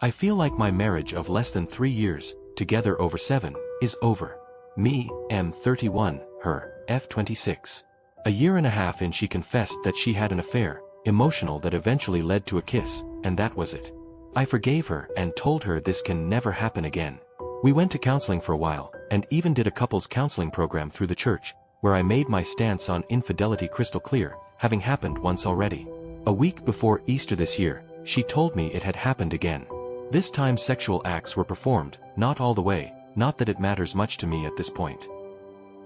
I feel like my marriage of less than 3 years, together over 7, is over. Me, M 31, her, F 26. A year and a half in she confessed that she had an affair, emotional that eventually led to a kiss, and that was it. I forgave her and told her this can never happen again. We went to counseling for a while, and even did a couples counseling program through the church, where I made my stance on infidelity crystal clear, having happened once already. A week before Easter this year, she told me it had happened again. This time sexual acts were performed, not all the way, not that it matters much to me at this point.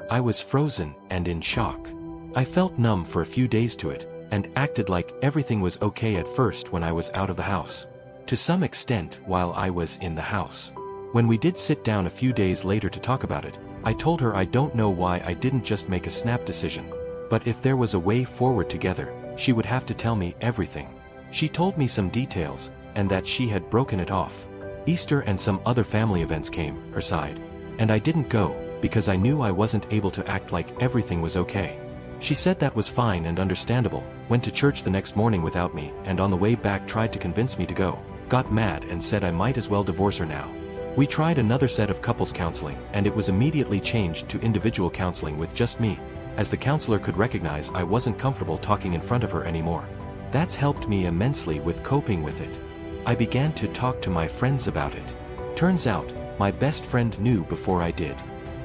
I was frozen and in shock. I felt numb for a few days to it, and acted like everything was okay at first when I was out of the house. To some extent while I was in the house. When we did sit down a few days later to talk about it, I told her I don't know why I didn't just make a snap decision. But if there was a way forward together, she would have to tell me everything. She told me some details, and that she had broken it off. Easter and some other family events came, her side. And I didn't go, because I knew I wasn't able to act like everything was okay. She said that was fine and understandable, went to church the next morning without me, and on the way back tried to convince me to go, got mad and said I might as well divorce her now. We tried another set of couples counseling, and it was immediately changed to individual counseling with just me, as the counselor could recognize I wasn't comfortable talking in front of her anymore. That's helped me immensely with coping with it. I began to talk to my friends about it. Turns out, my best friend knew before I did.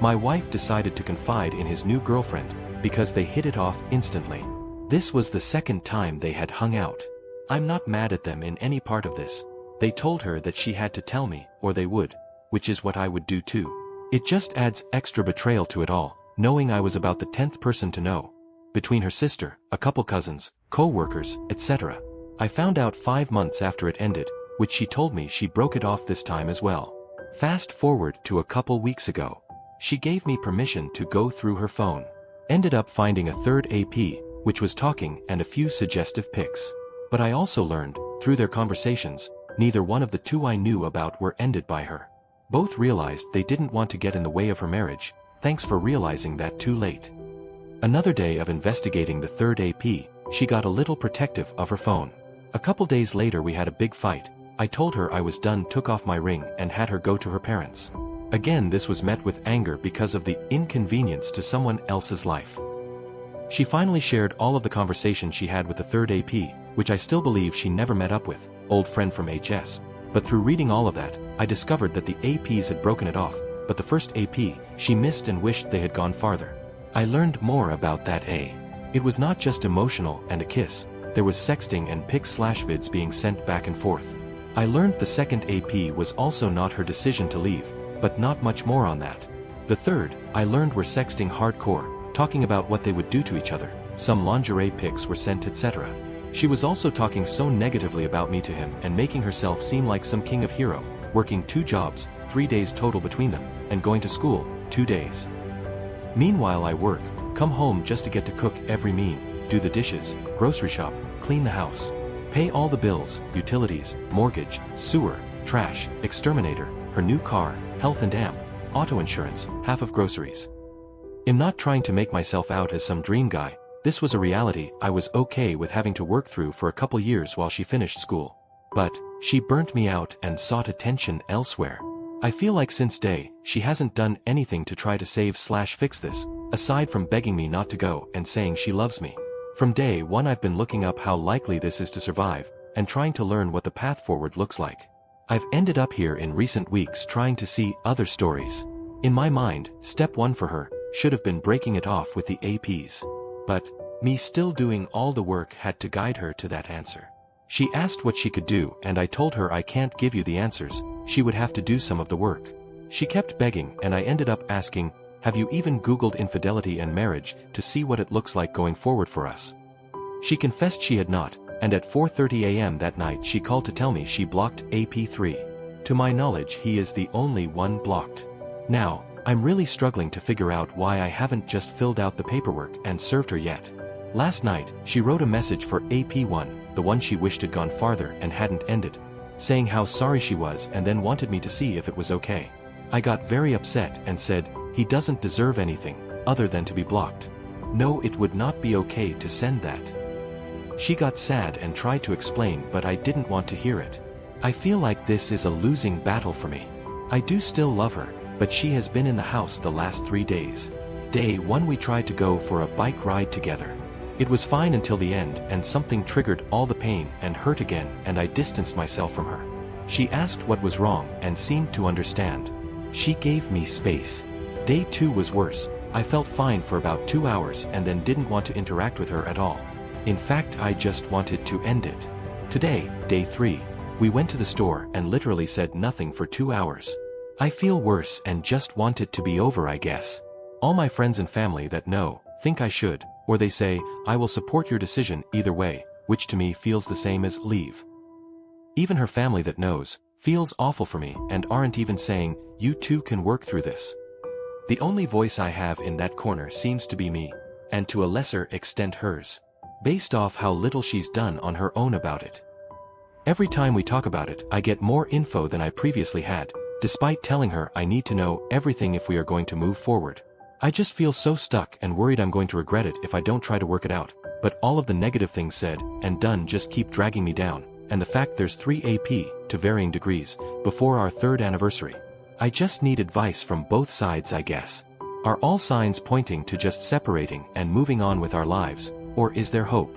My wife decided to confide in his new girlfriend, because they hit it off instantly. This was the second time they had hung out. I'm not mad at them in any part of this. They told her that she had to tell me, or they would, which is what I would do too. It just adds extra betrayal to it all, knowing I was about the 10th person to know. Between her sister, a couple cousins, co-workers, etc. I found out 5 months after it ended, which she told me she broke it off this time as well. Fast forward to a couple weeks ago. She gave me permission to go through her phone. Ended up finding a third AP, which was talking and a few suggestive pics. But I also learned, through their conversations, neither one of the two I knew about were ended by her. Both realized they didn't want to get in the way of her marriage. Thanks for realizing that too late. Another day of investigating the third AP, she got a little protective of her phone. A couple days later we had a big fight. I told her I was done, took off my ring and had her go to her parents. Again this was met with anger because of the inconvenience to someone else's life. She finally shared all of the conversation she had with the third AP, which I still believe she never met up with, old friend from HS. But through reading all of that, I discovered that the APs had broken it off, but the first AP, she missed and wished they had gone farther. I learned more about that A. It was not just emotional and a kiss, there was sexting and pics/vids being sent back and forth. I learned the second AP was also not her decision to leave, but not much more on that. The third, I learned were sexting hardcore, talking about what they would do to each other, some lingerie pics were sent etc. She was also talking so negatively about me to him and making herself seem like some king of hero, working 2 jobs, 3 days total between them, and going to school, 2 days. Meanwhile I work, come home just to get to cook every meal, do the dishes, grocery shop, clean the house, pay all the bills, utilities, mortgage, sewer, trash, exterminator, her new car, health and amp, auto insurance, half of groceries. I'm not trying to make myself out as some dream guy. This was a reality I was okay with having to work through for a couple years while she finished school. But, she burnt me out and sought attention elsewhere. I feel like since day, she hasn't done anything to try to save/fix this, aside from begging me not to go and saying she loves me. From day one I've been looking up how likely this is to survive, and trying to learn what the path forward looks like. I've ended up here in recent weeks trying to see other stories. In my mind, step 1 for her, should have been breaking it off with the APs. But, me still doing all the work had to guide her to that answer. She asked what she could do and I told her I can't give you the answers, she would have to do some of the work. She kept begging and I ended up asking, have you even Googled infidelity and marriage to see what it looks like going forward for us? She confessed she had not, and at 4:30 a.m. that night she called to tell me she blocked AP3. To my knowledge he is the only one blocked. Now, I'm really struggling to figure out why I haven't just filled out the paperwork and served her yet. Last night, she wrote a message for AP1, the one she wished had gone farther and hadn't ended, saying how sorry she was and then wanted me to see if it was okay. I got very upset and said, he doesn't deserve anything, other than to be blocked. No, it would not be okay to send that. She got sad and tried to explain but I didn't want to hear it. I feel like this is a losing battle for me. I do still love her, but she has been in the house the last 3 days. Day 1 we tried to go for a bike ride together. It was fine until the end and something triggered all the pain and hurt again and I distanced myself from her. She asked what was wrong and seemed to understand. She gave me space. Day 2 was worse. I felt fine for about 2 hours and then didn't want to interact with her at all. In fact, I just wanted to end it. Today, day 3, we went to the store and literally said nothing for 2 hours. I feel worse and just want it to be over, I guess. All my friends and family that know, think I should, or they say, I will support your decision either way, which to me feels the same as leave. Even her family that knows, feels awful for me and aren't even saying, you two can work through this. The only voice I have in that corner seems to be me, and to a lesser extent hers, based off how little she's done on her own about it. Every time we talk about it, I get more info than I previously had, despite telling her I need to know everything if we are going to move forward. I just feel so stuck and worried I'm going to regret it if I don't try to work it out, but all of the negative things said and done just keep dragging me down, and the fact there's 3 AP, to varying degrees, before our 3rd anniversary. I just need advice from both sides, I guess. Are all signs pointing to just separating and moving on with our lives, or is there hope?